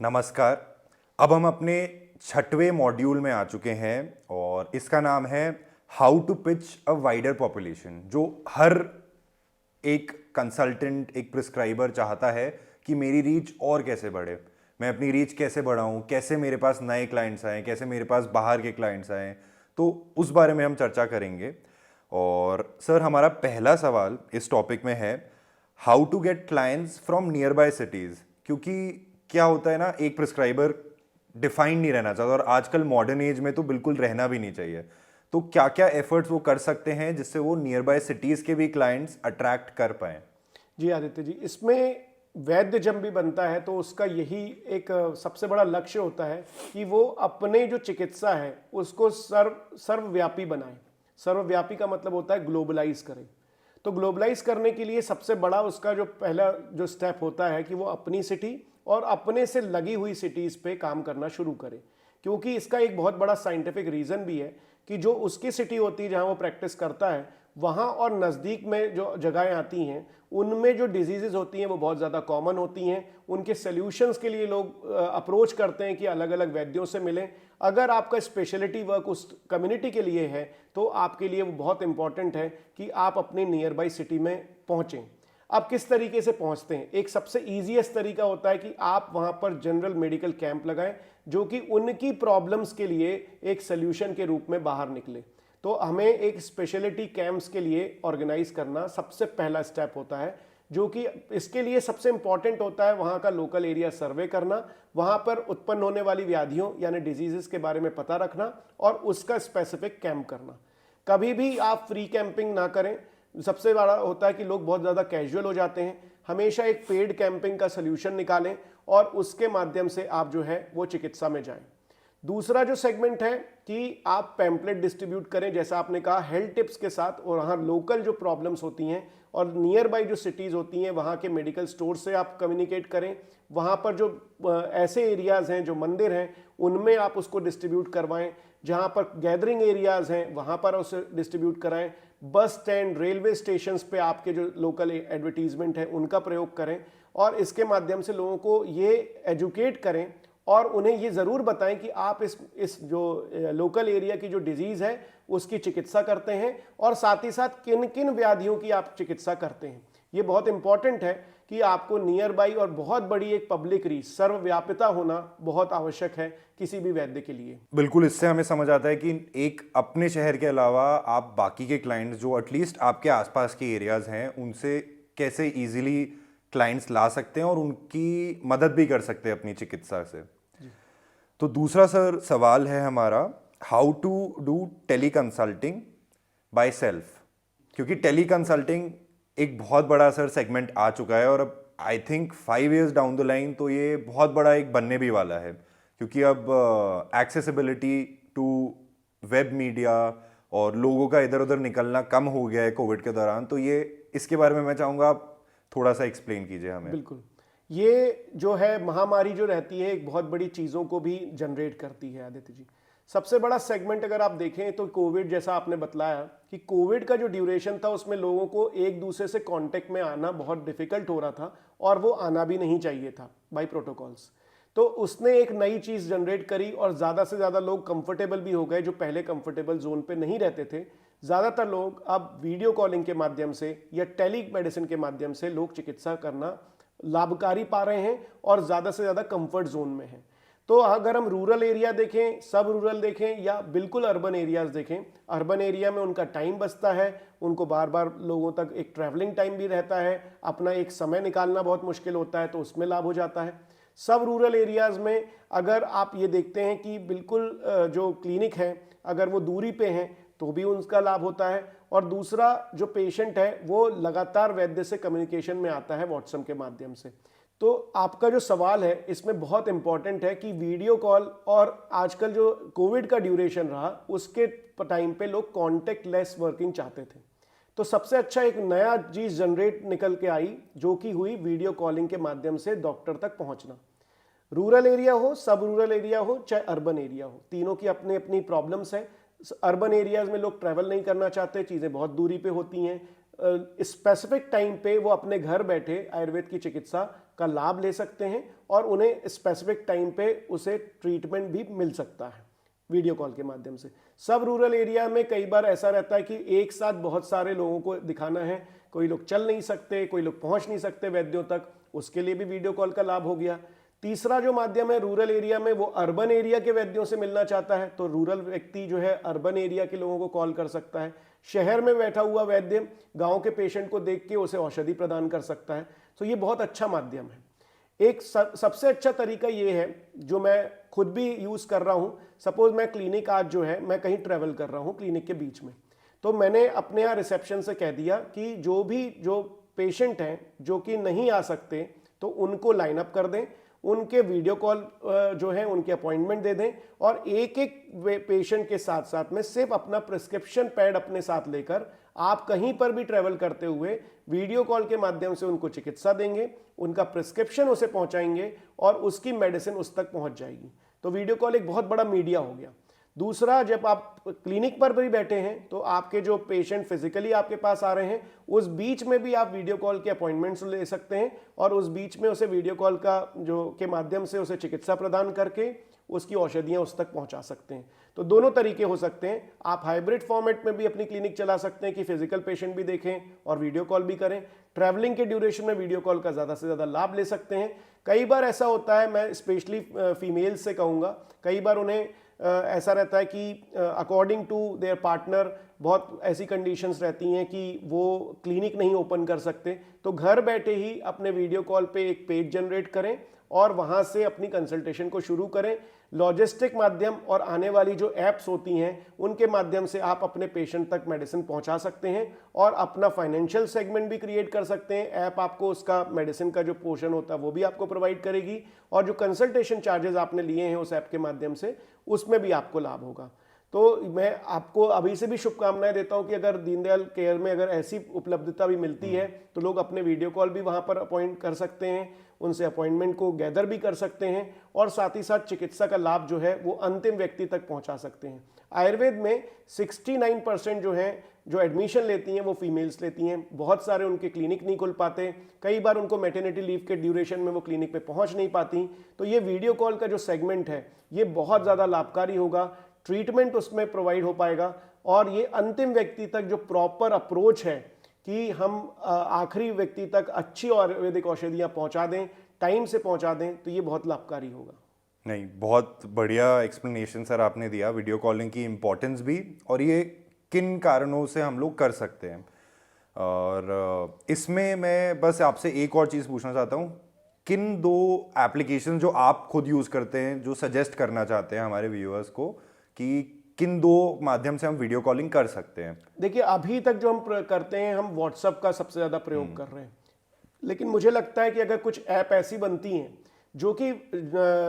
नमस्कार। अब हम अपने छठवें मॉड्यूल में आ चुके हैं और इसका नाम है how to pitch a wider population. जो हर एक कंसल्टेंट, एक प्रिस्क्राइबर चाहता है कि मेरी रीच और कैसे बढ़े, मैं अपनी रीच कैसे बढ़ाऊं, कैसे मेरे पास नए क्लाइंट्स आए, कैसे मेरे पास बाहर के क्लाइंट्स आए। तो उस बारे में हम चर्चा करेंगे। और सर, हमारा पहला सवाल इस टॉपिक में है how to get clients from nearby cities. क्योंकि क्या होता है ना, एक प्रिस्क्राइबर डिफाइंड नहीं रहना चाहता और आजकल मॉडर्न एज में तो बिल्कुल रहना भी नहीं चाहिए। तो क्या क्या एफर्ट्स वो कर सकते हैं जिससे वो नियर बाय सिटीज के भी क्लाइंट्स अट्रैक्ट कर पाए? जी आदित्य जी, इसमें वैद्य जब भी बनता है तो उसका यही एक सबसे बड़ा लक्ष्य होता है कि वो अपने जो चिकित्सा है उसको सर्वव्यापी बनाए। सर्वव्यापी का मतलब होता है ग्लोबलाइज करें। तो ग्लोबलाइज करने के लिए सबसे बड़ा उसका जो पहला जो स्टेप होता है कि वो अपनी सिटी और अपने से लगी हुई सिटीज़ पे काम करना शुरू करे। क्योंकि इसका एक बहुत बड़ा साइंटिफिक रीज़न भी है कि जो उसकी सिटी होती है जहाँ वो प्रैक्टिस करता है, वहाँ और नज़दीक में जो जगहें आती हैं उनमें जो डिजीज़ होती हैं वो बहुत ज़्यादा कॉमन होती हैं। उनके सल्यूशंस के लिए लोग अप्रोच करते हैं कि अलग अलग वैद्यों से मिलें। अगर आपका स्पेशलिटी वर्क उस कम्युनिटी के लिए है तो आपके लिए वो बहुत इंपॉर्टेंट है कि आप अपनी नियर बाई सिटी में पहुँचें। अब किस तरीके से पहुंचते हैं? एक सबसे ईजीएस्ट तरीका होता है कि आप वहां पर जनरल मेडिकल कैंप लगाएं जो कि उनकी प्रॉब्लम्स के लिए एक सोल्यूशन के रूप में बाहर निकले। तो हमें एक स्पेशलिटी कैंप्स के लिए ऑर्गेनाइज करना सबसे पहला स्टेप होता है, जो कि इसके लिए सबसे इंपॉर्टेंट होता है वहां का लोकल एरिया सर्वे करना, वहां पर उत्पन्न होने वाली व्याधियों यानी डिजीजेस के बारे में पता रखना और उसका स्पेसिफिक कैंप करना। कभी भी आप फ्री कैंपिंग ना करें। सबसे बड़ा होता है कि लोग बहुत ज़्यादा कैजुअल हो जाते हैं। हमेशा एक पेड कैंपिंग का सल्यूशन निकालें और उसके माध्यम से आप जो है वो चिकित्सा में जाएं। दूसरा जो सेगमेंट है कि आप पैम्पलेट डिस्ट्रीब्यूट करें, जैसा आपने कहा, हेल्थ टिप्स के साथ, और वहाँ लोकल जो प्रॉब्लम्स होती हैं और नियर बाई जो सिटीज़ होती हैं वहाँ के मेडिकल स्टोर से आप कम्युनिकेट करें। वहाँ पर जो ऐसे एरियाज़ हैं, जो मंदिर हैं, उनमें आप उसको डिस्ट्रीब्यूट करवाएं। जहाँ पर गैदरिंग एरियाज़ हैं वहाँ पर उसे डिस्ट्रीब्यूट कराएं। बस स्टैंड, रेलवे स्टेशंस पे आपके जो लोकल एडवर्टीजमेंट है उनका प्रयोग करें और इसके माध्यम से लोगों को ये एजुकेट करें और उन्हें ये ज़रूर बताएं कि आप इस जो लोकल एरिया की जो डिजीज़ है उसकी चिकित्सा करते हैं और साथ ही साथ किन किन व्याधियों की आप चिकित्सा करते हैं। ये बहुत इंपॉर्टेंट है कि आपको नियर बाई और बहुत बड़ी एक पब्लिक रीच, सर्वव्यापिता होना बहुत आवश्यक है किसी भी वैद्य के लिए। बिल्कुल, इससे हमें समझ आता है कि एक अपने शहर के अलावा आप बाकी के क्लाइंट्स जो एटलीस्ट आपके आसपास के एरियाज हैं उनसे कैसे इजीली क्लाइंट्स ला सकते हैं और उनकी मदद भी कर सकते हैं अपनी चिकित्सा से। तो दूसरा सर सवाल है हमारा, how to do teleconsulting by self. क्योंकि टेली कंसल्टिंग एक बहुत बड़ा सर सेगमेंट आ चुका है और अब I think 5 years down the line तो ये बहुत बड़ा एक बनने भी वाला है। क्योंकि अब एक्सेसिबिलिटी टू वेब मीडिया और लोगों का इधर उधर निकलना कम हो गया है कोविड के दौरान। तो ये इसके बारे में मैं चाहूँगा आप थोड़ा सा एक्सप्लेन कीजिए हमें। बिल्कुल, ये जो है महामारी जो रहती है एक बहुत बड़ी चीज़ों को भी जनरेट करती है आदित्य जी। सबसे बड़ा सेगमेंट अगर आप देखें तो कोविड, जैसा आपने बतलाया कि कोविड का जो ड्यूरेशन था उसमें लोगों को एक दूसरे से कांटेक्ट में आना बहुत डिफिकल्ट हो रहा था और वो आना भी नहीं चाहिए था बाय प्रोटोकॉल्स। तो उसने एक नई चीज़ जनरेट करी और ज़्यादा से ज़्यादा लोग कंफर्टेबल भी हो गए जो पहले कंफर्टेबल जोन पे नहीं रहते थे। ज़्यादातर लोग अब वीडियो कॉलिंग के माध्यम से या टेली मेडिसिन के माध्यम से लोग चिकित्सा करना लाभकारी पा रहे हैं और ज़्यादा से ज़्यादा कंफर्ट जोन में हैं। तो अगर हम रूरल एरिया देखें, सब रूरल देखें या बिल्कुल अर्बन एरियाज देखें, अर्बन एरिया में उनका टाइम बचता है, उनको बार बार लोगों तक एक ट्रैवलिंग टाइम भी रहता है, अपना एक समय निकालना बहुत मुश्किल होता है, तो उसमें लाभ हो जाता है। सब रूरल एरियाज़ में अगर आप ये देखते हैं कि बिल्कुल जो क्लिनिक हैं अगर वो दूरी पे हैं तो भी उनका लाभ होता है। और दूसरा, जो पेशेंट है वो लगातार वैद्य से कम्युनिकेशन में आता है व्हाट्सएप के माध्यम से। तो आपका जो सवाल है इसमें बहुत इंपॉर्टेंट है कि वीडियो कॉल, और आजकल जो कोविड का ड्यूरेशन रहा उसके टाइम पे लोग कॉन्टेक्ट लेस वर्किंग चाहते थे। तो सबसे अच्छा एक नया चीज़ जनरेट निकल के आई जो कि हुई वीडियो कॉलिंग के माध्यम से डॉक्टर तक पहुंचना। रूरल एरिया हो, सब रूरल एरिया हो, चाहे अर्बन एरिया हो, तीनों की अपनी अपनी प्रॉब्लम्स है। अर्बन एरियाज में लोग ट्रैवल नहीं करना चाहते, चीज़ें बहुत दूरी पे होती हैं। स्पेसिफिक टाइम पे वो अपने घर बैठे आयुर्वेद की चिकित्सा का लाभ ले सकते हैं और उन्हें स्पेसिफिक टाइम पे उसे ट्रीटमेंट भी मिल सकता है वीडियो कॉल के माध्यम से। सब रूरल एरिया में कई बार ऐसा रहता है कि एक साथ बहुत सारे लोगों को दिखाना है, कोई लोग चल नहीं सकते, कोई लोग पहुंच नहीं सकते वैद्यों तक, उसके लिए भी वीडियो कॉल का लाभ हो गया। तीसरा जो माध्यम है रूरल एरिया में, वो अर्बन एरिया के वैद्यों से मिलना चाहता है तो रूरल व्यक्ति जो है अर्बन एरिया के लोगों को कॉल कर सकता है। शहर में बैठा हुआ वैद्य गांव के पेशेंट को देख के उसे औषधि प्रदान कर सकता है। तो ये बहुत अच्छा माध्यम है। एक सबसे अच्छा तरीका ये है जो मैं खुद भी यूज कर रहा हूं। सपोज मैं क्लिनिक आज जो है मैं कहीं ट्रेवल कर रहा हूं क्लिनिक के बीच में, तो मैंने अपने यहाँ रिसेप्शन से कह दिया कि जो पेशेंट हैं जो कि नहीं आ सकते तो उनको लाइन अप कर दें, उनके वीडियो कॉल जो है उनके अपॉइंटमेंट दे दें और एक एक पेशेंट के साथ साथ में सिर्फ अपना प्रिस्क्रिप्शन पैड अपने साथ लेकर आप कहीं पर भी ट्रेवल करते हुए वीडियो कॉल के माध्यम से उनको चिकित्सा देंगे, उनका प्रिस्क्रिप्शन उसे पहुंचाएंगे और उसकी मेडिसिन उस तक पहुंच जाएगी। तो वीडियो कॉल एक बहुत बड़ा मीडिया हो गया। दूसरा, जब आप क्लिनिक पर भी बैठे हैं तो आपके जो पेशेंट फिजिकली आपके पास आ रहे हैं उस बीच में भी आप वीडियो कॉल के अपॉइंटमेंट्स ले सकते हैं और उस बीच में उसे वीडियो कॉल का के माध्यम से उसे चिकित्सा प्रदान करके उसकी औषधियां उस तक पहुंचा सकते हैं। तो दोनों तरीके हो सकते हैं। आप हाइब्रिड फॉर्मेट में भी अपनी क्लिनिक चला सकते हैं कि फिजिकल पेशेंट भी देखें और वीडियो कॉल भी करें। ट्रैवलिंग के ड्यूरेशन में वीडियो कॉल का ज़्यादा से ज़्यादा लाभ ले सकते हैं। कई बार ऐसा होता है, मैं स्पेशली फीमेल्स से कहूँगा, कई बार उन्हें ऐसा रहता है कि अकॉर्डिंग टू देयर पार्टनर बहुत ऐसी कंडीशंस रहती हैं कि वो क्लिनिक नहीं ओपन कर सकते, तो घर बैठे ही अपने वीडियो कॉल पे एक पेज जनरेट करें और वहाँ से अपनी कंसल्टेशन को शुरू करें। लॉजिस्टिक माध्यम और आने वाली जो ऐप्स होती हैं उनके माध्यम से आप अपने पेशेंट तक मेडिसिन पहुंचा सकते हैं और अपना फाइनेंशियल सेगमेंट भी क्रिएट कर सकते हैं। ऐप आपको उसका मेडिसिन का जो पोर्शन होता है वो भी आपको प्रोवाइड करेगी और जो कंसल्टेशन चार्जेस आपने लिए हैं उस ऐप के माध्यम से उसमें भी आपको लाभ होगा। तो मैं आपको अभी से भी शुभकामनाएं देता हूं कि अगर दीनदयाल केयर में अगर ऐसी उपलब्धता भी मिलती है तो लोग अपने वीडियो कॉल भी वहां पर अपॉइंट कर सकते हैं, उनसे अपॉइंटमेंट को गैदर भी कर सकते हैं और साथ ही साथ चिकित्सा का लाभ जो है वो अंतिम व्यक्ति तक पहुंचा सकते हैं। आयुर्वेद में 69% जो है जो एडमिशन लेती हैं वो फीमेल्स लेती हैं। बहुत सारे उनके क्लिनिक नहीं खुल पाते, कई बार उनको मैटरनिटी लीव के ड्यूरेशन में वो क्लिनिक पे पहुंच नहीं पाती। तो ये वीडियो कॉल का जो सेगमेंट है ये बहुत ज़्यादा लाभकारी होगा, ट्रीटमेंट उसमें प्रोवाइड हो पाएगा और ये अंतिम व्यक्ति तक जो प्रॉपर अप्रोच है कि हम आखिरी व्यक्ति तक अच्छी आयुर्वेदिक औषधियाँ पहुँचा दें, टाइम से पहुँचा दें, तो ये बहुत लाभकारी होगा। नहीं, बहुत बढ़िया एक्सप्लेनेशन सर आपने दिया वीडियो कॉलिंग की इम्पोर्टेंस भी और ये किन कारणों से हम लोग कर सकते हैं। और इसमें मैं बस आपसे एक और चीज़ पूछना चाहता हूँ, किन दो एप्लीकेशन जो आप खुद यूज़ करते हैं जो सजेस्ट करना चाहते हैं हमारे व्यूअर्स को कि किन दो माध्यम से हम वीडियो कॉलिंग कर सकते हैं? देखिए, अभी तक जो हम करते हैं हम व्हाट्सएप का सबसे ज़्यादा प्रयोग कर रहे हैं, लेकिन मुझे लगता है कि अगर कुछ ऐप ऐसी बनती हैं जो कि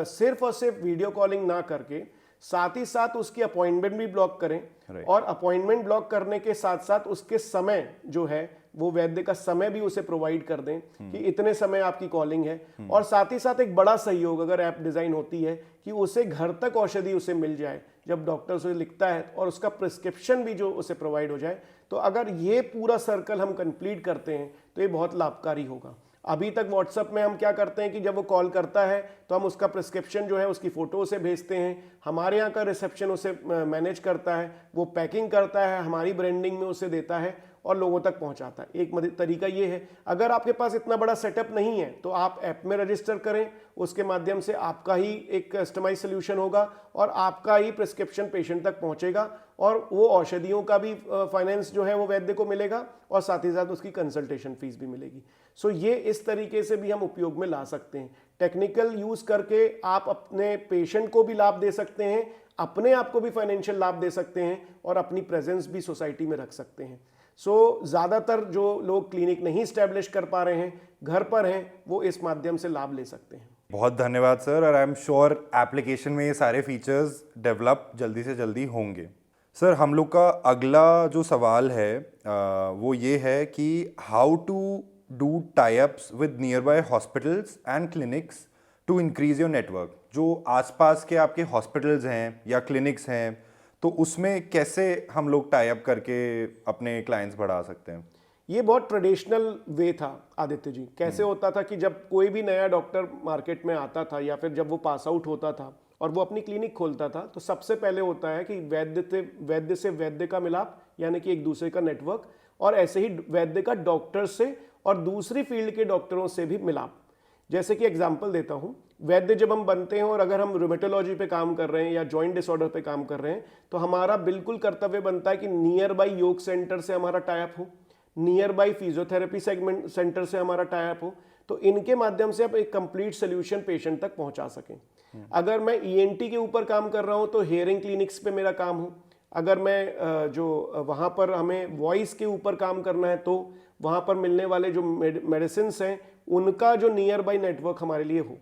सिर्फ और सिर्फ वीडियो कॉलिंग ना करके साथ ही साथ उसकी अपॉइंटमेंट भी ब्लॉक करें और अपॉइंटमेंट ब्लॉक करने के साथ साथ उसके समय जो है वो वैद्य का समय भी उसे प्रोवाइड कर दें कि इतने समय आपकी कॉलिंग है और साथ ही साथ एक बड़ा सहयोग अगर ऐप डिजाइन होती है कि उसे घर तक औषधि उसे मिल जाए जब डॉक्टर उसे लिखता है और उसका प्रिस्क्रिप्शन भी जो उसे प्रोवाइड हो जाए। तो अगर ये पूरा सर्कल हम कंप्लीट करते हैं तो ये बहुत लाभकारी होगा। अभी तक व्हाट्सएप में हम क्या करते हैं कि जब वो कॉल करता है तो हम उसका प्रिस्क्रिप्शन जो है उसकी फ़ोटो उसे भेजते हैं, हमारे यहाँ का रिसेप्शन उसे मैनेज करता है, वो पैकिंग करता है, हमारी ब्रांडिंग में उसे देता है और लोगों तक पहुंचाता है। एक तरीका ये है। अगर आपके पास इतना बड़ा सेटअप नहीं है तो आप ऐप में रजिस्टर करें, उसके माध्यम से आपका ही एक कस्टमाइज सोल्यूशन होगा और आपका ही प्रिस्क्रिप्शन पेशेंट तक पहुंचेगा और वो औषधियों का भी फाइनेंस जो है वो वैद्य को मिलेगा और साथ ही साथ उसकी कंसल्टेशन फीस भी मिलेगी। सो ये इस तरीके से भी हम उपयोग में ला सकते हैं। टेक्निकल यूज करके आप अपने पेशेंट को भी लाभ दे सकते हैं, अपने आप को भी फाइनेंशियल लाभ दे सकते हैं और अपनी प्रेजेंस भी सोसाइटी में रख सकते हैं। ज़्यादातर जो लोग क्लिनिक नहीं स्टैब्लिश कर पा रहे हैं, घर पर हैं, वो इस माध्यम से लाभ ले सकते हैं। बहुत धन्यवाद सर, और आई एम श्योर एप्लीकेशन में ये सारे फीचर्स डेवलप जल्दी से जल्दी होंगे। सर, हम लोग का अगला जो सवाल है वो ये है कि how to do tie ups with nearby hospitals and clinics to increase your network. जो आसपास के आपके हॉस्पिटल्स हैं या क्लिनिक्स हैं तो उसमें कैसे हम लोग टाई अप करके अपने क्लाइंट्स बढ़ा सकते हैं? ये बहुत ट्रेडिशनल वे था आदित्य जी। कैसे होता था कि जब कोई भी नया डॉक्टर मार्केट में आता था या फिर जब वो पास आउट होता था और वो अपनी क्लिनिक खोलता था, तो सबसे पहले होता है कि वैद्य से वैद्य का मिलाप, यानी कि एक दूसरे का नेटवर्क, और ऐसे ही वैद्य का डॉक्टर से और दूसरी फील्ड के डॉक्टरों से भी मिलाप। जैसे कि एग्जांपल देता हूं, वैद्य जब हम बनते हैं और अगर हम रूमेटोलॉजी पे काम कर रहे हैं या जॉइंट डिसऑर्डर पे काम कर रहे हैं, तो हमारा बिल्कुल कर्तव्य बनता है कि नियर बाई योग सेंटर से हमारा टाइप हो, near by physiotherapy segment centre से हमारा टाइप हो, तो इनके माध्यम से आप एक कंप्लीट सोल्यूशन पेशेंट तक पहुंचा सकें। अगर मैं ईएनटी के ऊपर काम कर रहा हूं तो हेयरिंग क्लिनिक्स पे मेरा काम हो। अगर मैं जो वहां पर हमें वॉइस के ऊपर काम करना है तो वहां पर मिलने वाले जो मेडिसिन हैं उनका जो नियर बाई नेटवर्क हमारे लिए हो।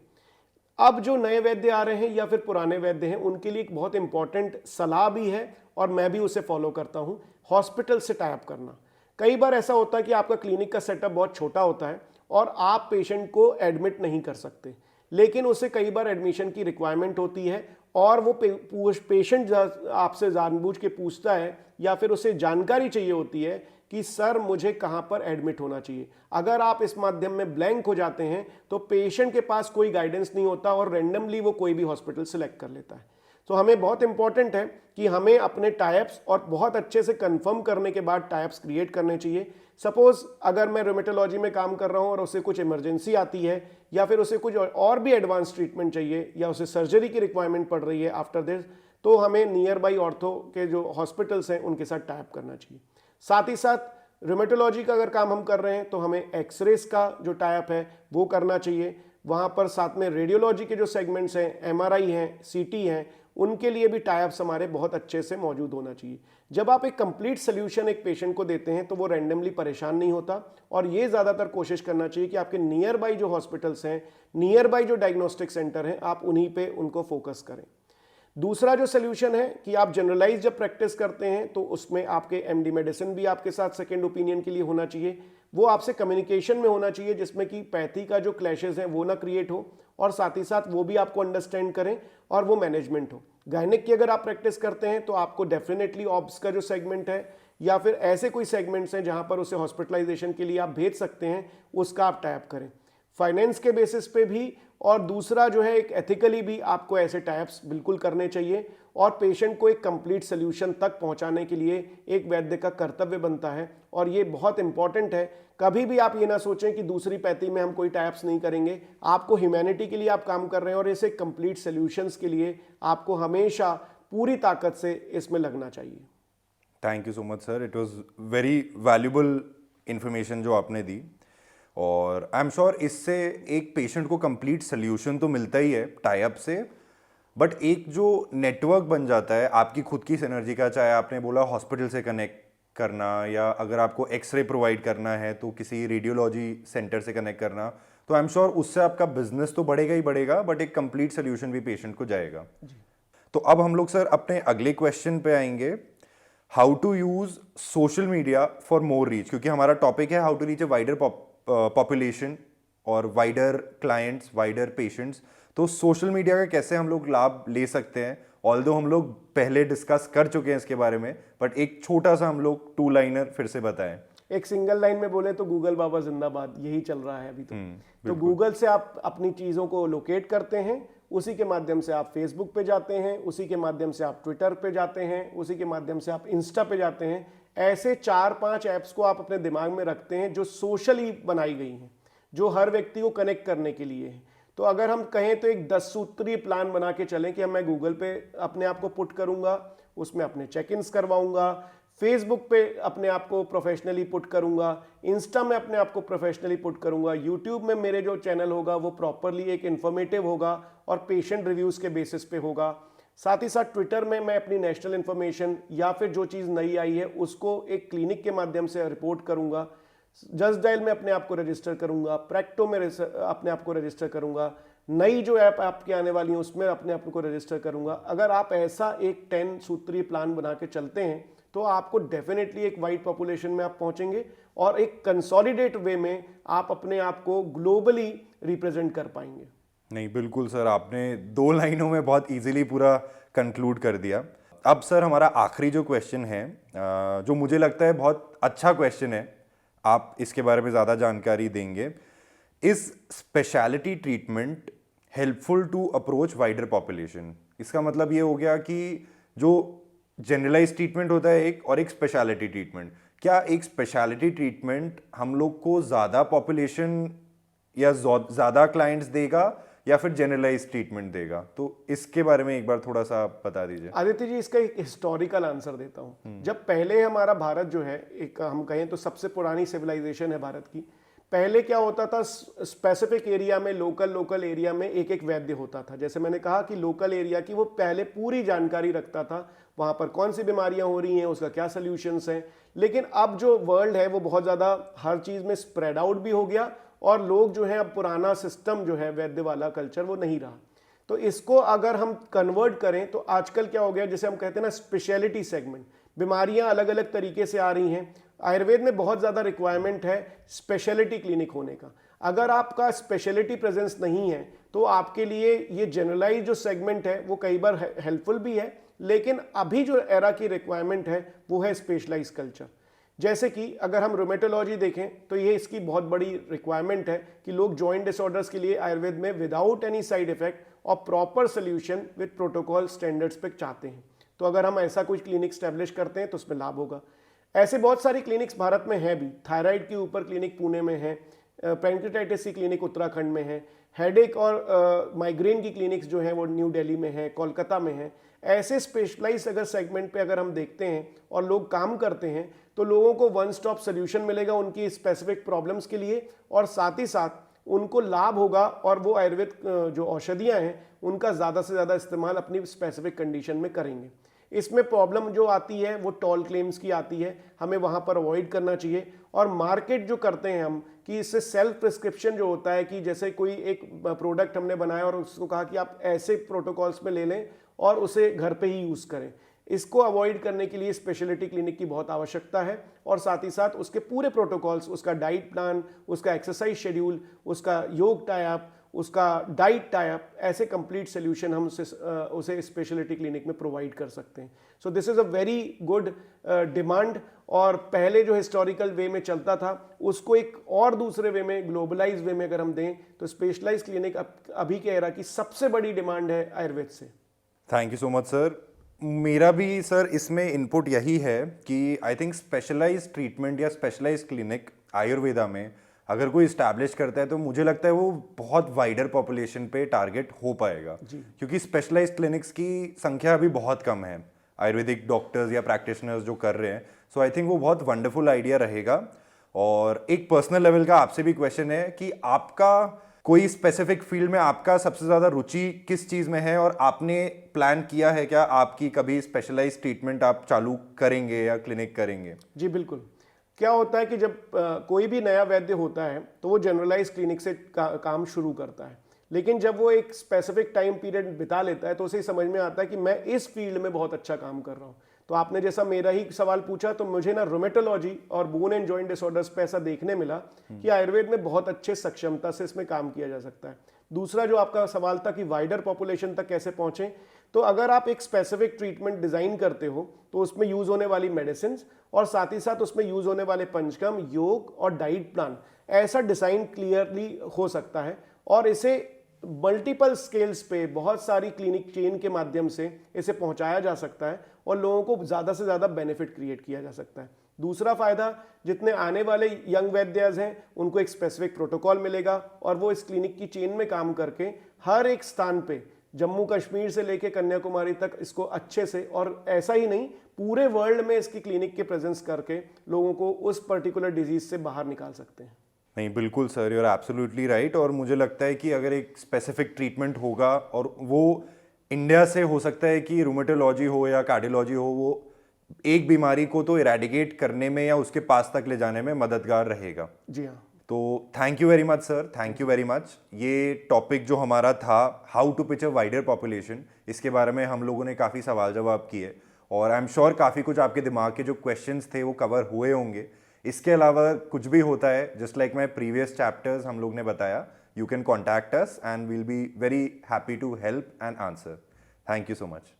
अब जो नए वैद्य आ रहे हैं या फिर पुराने वैद्य हैं, उनके लिए एक बहुत इंपॉर्टेंट सलाह भी है और मैं भी उसे फॉलो करता हूं, हॉस्पिटल से टाई अप करना। कई बार ऐसा होता है कि आपका क्लिनिक का सेटअप बहुत छोटा होता है और आप पेशेंट को एडमिट नहीं कर सकते, लेकिन उसे कई बार एडमिशन की रिक्वायरमेंट होती है और वो पेशेंट आपसे जानबूझ के पूछता है या फिर उसे जानकारी चाहिए होती है कि सर मुझे कहां पर एडमिट होना चाहिए। अगर आप इस माध्यम में ब्लैंक हो जाते हैं तो पेशेंट के पास कोई गाइडेंस नहीं होता और रैंडमली वो कोई भी हॉस्पिटल सिलेक्ट कर लेता है। तो हमें बहुत इंपॉर्टेंट है कि हमें अपने टाइप्स और बहुत अच्छे से कंफर्म करने के बाद टाइप्स क्रिएट करने चाहिए। सपोज अगर मैं रूमेटोलॉजी में काम कर रहा हूं और उसे कुछ इमरजेंसी आती है या फिर उसे कुछ और भी एडवांस ट्रीटमेंट चाहिए या उसे सर्जरी की रिक्वायरमेंट पड़ रही है आफ्टर दिस, तो हमें नियर बाई ऑर्थो के जो हॉस्पिटल्स हैं उनके साथ टाइप करना चाहिए। साथ ही साथ रूमेटोलॉजी का अगर काम हम कर रहे हैं तो हमें एक्सरेस का जो टाइप है वो करना चाहिए। वहाँ पर साथ में रेडियोलॉजी के जो सेगमेंट्स हैं, एमआरआई हैं, सीटी हैं, उनके लिए भी टाइप्स हमारे बहुत अच्छे से मौजूद होना चाहिए। जब आप एक कंप्लीट सोल्यूशन एक पेशेंट को देते हैं तो वो रैंडमली परेशान नहीं होता और ये ज़्यादातर कोशिश करना चाहिए कि आपके नियर बाई जो हॉस्पिटल्स हैं, नियर बाई जो डायग्नोस्टिक सेंटर हैं, आप उन्हीं पे उनको फोकस करें। दूसरा जो सोल्यूशन है कि आप जनरलाइज जब प्रैक्टिस करते हैं तो उसमें आपके एमडी मेडिसिन भी आपके साथ सेकंड ओपिनियन के लिए होना चाहिए। वो आपसे कम्युनिकेशन में होना चाहिए जिसमें कि पैथी का जो क्लैशेस हैं वो ना क्रिएट हो और साथ ही साथ वो भी आपको अंडरस्टैंड करें और वो मैनेजमेंट हो। गायनिक की अगर आप प्रैक्टिस करते हैं तो आपको डेफिनेटली ऑब्स का जो सेगमेंट है या फिर ऐसे कोई सेगमेंट्स हैं जहां पर उसे हॉस्पिटलाइजेशन के लिए आप भेज सकते हैं, उसका आप टाइप करें फाइनेंस के बेसिस पे भी। और दूसरा जो है एक एथिकली भी आपको ऐसे टाइप्स बिल्कुल करने चाहिए और पेशेंट को एक कंप्लीट सोल्यूशन तक पहुंचाने के लिए एक वैद्य का कर्तव्य बनता है और ये बहुत इंपॉर्टेंट है। कभी भी आप ये ना सोचें कि दूसरी पैथी में हम कोई टाइप्स नहीं करेंगे। आपको ह्यूमैनिटी के लिए आप काम कर रहे हैं और इसे कंप्लीट सोल्यूशंस के लिए आपको हमेशा पूरी ताकत से इसमें लगना चाहिए। Thank you so much sir, it was very valuable information जो आपने दी और आई एम श्योर इससे एक पेशेंट को कंप्लीट सोल्यूशन तो मिलता ही है टाई अप से, बट एक जो नेटवर्क बन जाता है आपकी खुद की सिनर्जी का, चाहे आपने बोला हॉस्पिटल से कनेक्ट करना या अगर आपको एक्सरे प्रोवाइड करना है तो किसी रेडियोलॉजी सेंटर से कनेक्ट करना, तो आई एम श्योर उससे आपका बिजनेस तो बढ़ेगा ही बढ़ेगा बट एक कंप्लीट सोल्यूशन भी पेशेंट को जाएगा। तो अब हम लोग सर अपने अगले क्वेश्चन पे आएंगे, how to use social media for more reach, क्योंकि हमारा टॉपिक है how to reach a wider population और वाइडर क्लाइंट्स, वाइडर पेशेंट्स। तो सोशल मीडिया का कैसे हम लोग लाभ ले सकते हैं, ऑल्दो हम लोग पहले डिस्कस कर चुके हैं इसके बारे में, बट एक छोटा सा हम लोग 2 लाइनर फिर से बताएं। एक सिंगल लाइन में बोले तो गूगल बाबा जिंदाबाद, यही चल रहा है अभी तो गूगल से आप अपनी चीज़ों को लोकेट करते हैं, उसी के माध्यम से आप फेसबुक पे जाते हैं, उसी के माध्यम से आप ट्विटर पे जाते हैं, उसी के माध्यम से आप इंस्टा पे जाते हैं। ऐसे 4-5 ऐप्स को आप अपने दिमाग में रखते हैं जो सोशली बनाई गई हैं, जो हर व्यक्ति को कनेक्ट करने के लिए है। तो अगर हम कहें तो एक 10 सूत्रीय प्लान बना के चलें कि मैं गूगल पे अपने आप को पुट करूंगा, उसमें अपने चेक इन्स करवाऊंगा, फेसबुक पे अपने आप को प्रोफेशनली पुट करूंगा, इंस्टा में अपने आप को प्रोफेशनली पुट करूंगा, यूट्यूब में मेरे जो चैनल होगा वो प्रॉपरली एक इन्फॉर्मेटिव होगा और पेशेंट रिव्यूज़ के बेसिस पे होगा। साथ ही साथ ट्विटर में मैं अपनी नेशनल इन्फॉर्मेशन या फिर जो चीज़ नई आई है उसको एक क्लिनिक के माध्यम से रिपोर्ट करूंगा, जस्ट डायल में अपने आप को रजिस्टर करूंगा, प्रैक्टो में अपने आप को रजिस्टर करूंगा, नई जो ऐप आपकी आने वाली है उसमें अपने आप को रजिस्टर करूंगा। अगर आप ऐसा एक 10 सूत्रीय प्लान बना के चलते हैं तो आपको डेफिनेटली एक वाइड पॉपुलेशन में आप पहुंचेंगे और एक कंसोलिडेट वे में आप अपने आप को ग्लोबली रिप्रेजेंट कर पाएंगे। नहीं, बिल्कुल सर, आपने 2 लाइनों में बहुत इजीली पूरा कंक्लूड कर दिया। अब सर हमारा आखिरी जो क्वेश्चन है, जो मुझे लगता है बहुत अच्छा क्वेश्चन है, आप इसके बारे में ज़्यादा जानकारी देंगे। Is speciality treatment helpful to approach wider population? इसका मतलब ये हो गया कि जो जनरलाइज ट्रीटमेंट होता है एक, और एक स्पेशलिटी ट्रीटमेंट, क्या एक स्पेशलिटी ट्रीटमेंट हम लोग को ज़्यादा पॉपुलेशन या ज़्यादा क्लाइंट्स देगा या फिर जनरलाइज ट्रीटमेंट देगा? तो इसके बारे में एक बार थोड़ा सा बता दीजिए। आदित्य जी, इसका एक हिस्टोरिकल आंसर देता हूँ। जब पहले हमारा भारत जो है, एक हम कहें तो सबसे पुरानी सिविलाइजेशन है भारत की, पहले क्या होता था, स्पेसिफिक एरिया में, लोकल एरिया में एक एक वैद्य होता था। जैसे मैंने कहा कि लोकल एरिया की वो पहले पूरी जानकारी रखता था, वहाँ पर कौन सी बीमारियाँ हो रही हैं, उसका क्या सोल्यूशंस हैं। लेकिन अब जो वर्ल्ड है वो बहुत ज़्यादा हर चीज़ में स्प्रेड आउट भी हो गया, और लोग जो हैं, अब पुराना सिस्टम जो है वैद्य वाला कल्चर वो नहीं रहा। तो इसको अगर हम कन्वर्ट करें तो आजकल क्या हो गया, जैसे हम कहते हैं ना स्पेशलिटी सेगमेंट, बीमारियां अलग अलग तरीके से आ रही हैं। आयुर्वेद में बहुत ज़्यादा रिक्वायरमेंट है स्पेशलिटी क्लिनिक होने का। अगर आपका स्पेशलिटी प्रेजेंस नहीं है तो आपके लिए ये जनरलाइज जो सेगमेंट है वो कई बार हेल्पफुल भी है, लेकिन अभी जो एरा की रिक्वायरमेंट है वो है स्पेशलाइज कल्चर। जैसे कि अगर हम रोमेटोलॉजी देखें तो ये इसकी बहुत बड़ी रिक्वायरमेंट है कि लोग जॉइंट डिसऑर्डर्स के लिए आयुर्वेद में विदाउट एनी साइड इफेक्ट और proper solution with protocol standards पे चाहते हैं। तो अगर हम ऐसा कुछ क्लिनिक स्टैब्लिश करते हैं तो उसमें लाभ होगा। ऐसे बहुत सारी क्लिनिक्स भारत में हैं भी। थायराइड के ऊपर क्लिनिक पुणे में है, पैंक्रेटाइटिस की क्लिनिक उत्तराखंड में है, हेडेक और माइग्रेन की क्लिनिक्स जो हैं वो न्यू दिल्ली में है, कोलकाता में है। ऐसे स्पेशलाइज अगर सेगमेंट पे अगर हम देखते हैं और लोग काम करते हैं तो लोगों को वन स्टॉप सोल्यूशन मिलेगा उनकी स्पेसिफिक प्रॉब्लम्स के लिए, और साथ ही साथ उनको लाभ होगा, और वो आयुर्वेद जो औषधियाँ हैं उनका ज़्यादा से ज़्यादा इस्तेमाल अपनी स्पेसिफिक कंडीशन में करेंगे। इसमें प्रॉब्लम जो आती है वो टॉल क्लेम्स की आती है, हमें वहाँ पर अवॉइड करना चाहिए। और मार्केट जो करते हैं हम कि इससे सेल्फ प्रिस्क्रिप्शन जो होता है कि जैसे कोई एक प्रोडक्ट हमने बनाया और उसको कहा कि आप ऐसे प्रोटोकॉल्स में ले लें और उसे घर पे ही यूज़ करें, इसको अवॉइड करने के लिए स्पेशलिटी क्लिनिक की बहुत आवश्यकता है। और साथ ही साथ उसके पूरे प्रोटोकॉल्स, उसका डाइट प्लान, उसका एक्सरसाइज शेड्यूल, उसका योग टाइप, उसका डाइट टाइप, ऐसे कंप्लीट सोल्यूशन हम उसे स्पेशलिटी क्लिनिक में प्रोवाइड कर सकते हैं। So this is a very good demand. और पहले जो हिस्टोरिकल वे में चलता था उसको एक और दूसरे वे में, ग्लोबलाइज वे में अगर हम दें तो स्पेशलाइज क्लिनिक अभी के एरा की सबसे बड़ी डिमांड है आयुर्वेद से। Thank you so much sir. मेरा भी सर इसमें इनपुट यही है कि आई थिंक स्पेशलाइज ट्रीटमेंट या स्पेशलाइज क्लिनिक आयुर्वेदा में अगर कोई इस्टेब्लिश करता है तो मुझे लगता है वो बहुत वाइडर पॉपुलेशन पे टारगेट हो पाएगा, क्योंकि स्पेशलाइज्ड क्लिनिक्स की संख्या अभी बहुत कम है आयुर्वेदिक डॉक्टर्स या प्रैक्टिशनर्स जो कर रहे हैं। सो आई थिंक वो बहुत वंडरफुल आइडिया रहेगा। और एक पर्सनल लेवल का आपसे भी क्वेश्चन है कि आपका कोई स्पेसिफिक फील्ड में आपका सबसे ज़्यादा रुचि किस चीज़ में है, और आपने प्लान किया है क्या आपकी कभी स्पेशलाइज्ड ट्रीटमेंट आप चालू करेंगे या क्लिनिक करेंगे? जी बिल्कुल। क्या होता है कि जब कोई भी नया वैद्य होता है तो वो जनरलाइज क्लिनिक से काम शुरू करता है, लेकिन जब वो एक स्पेसिफिक टाइम पीरियड बिता लेता है तो उसे समझ में आता है कि मैं इस फील्ड में बहुत अच्छा काम कर रहा हूँ। तो आपने जैसा मेरा ही सवाल पूछा तो मुझे ना रोमेटोलॉजी और बोन एंड जॉइंट डिसऑर्डर्स पे ऐसा देखने मिला कि आयुर्वेद में बहुत अच्छे सक्षमता से इसमें काम किया जा सकता है। दूसरा जो आपका सवाल था कि वाइडर पॉपुलेशन तक कैसे पहुंचे, तो अगर आप एक स्पेसिफिक ट्रीटमेंट डिजाइन करते हो तो उसमें यूज होने वाली मेडिसिन और साथ ही साथ उसमें यूज होने वाले पंचकर्म, योग और डाइट प्लान, ऐसा डिजाइन क्लियरली हो सकता है। और इसे मल्टीपल स्केल्स पे बहुत सारी क्लिनिक चेन के माध्यम से इसे पहुंचाया जा सकता है और लोगों को ज़्यादा से ज़्यादा बेनिफिट क्रिएट किया जा सकता है। दूसरा फायदा, जितने आने वाले यंग वैद्यज हैं उनको एक स्पेसिफिक प्रोटोकॉल मिलेगा और वो इस क्लिनिक की चेन में काम करके हर एक स्थान पे, जम्मू कश्मीर से लेके कन्याकुमारी तक, इसको अच्छे से, और ऐसा ही नहीं पूरे वर्ल्ड में इसकी क्लिनिक के प्रेजेंस करके लोगों को उस पर्टिकुलर डिजीज से बाहर निकाल सकते हैं। नहीं, बिल्कुल sir, you are absolutely right. और मुझे लगता है कि अगर एक स्पेसिफिक ट्रीटमेंट होगा और वो इंडिया से हो सकता है कि रूमेटोलॉजी हो या कार्डियोलॉजी हो, वो एक बीमारी को तो इरेडिकेट करने में या उसके पास तक ले जाने में मददगार रहेगा। जी हाँ। तो thank you very much sir, thank you very much. ये टॉपिक जो हमारा था, how to pitch a wider population, इसके बारे में हम लोगों ने काफ़ी सवाल जवाब किए और आई एम श्योर काफ़ी कुछ आपके दिमाग के जो क्वेश्चंस थे वो कवर हुए होंगे। इसके अलावा कुछ भी होता है, just like my previous chapters हम लोग ने बताया, you can contact us and we'll be very happy to help and answer. Thank you so much.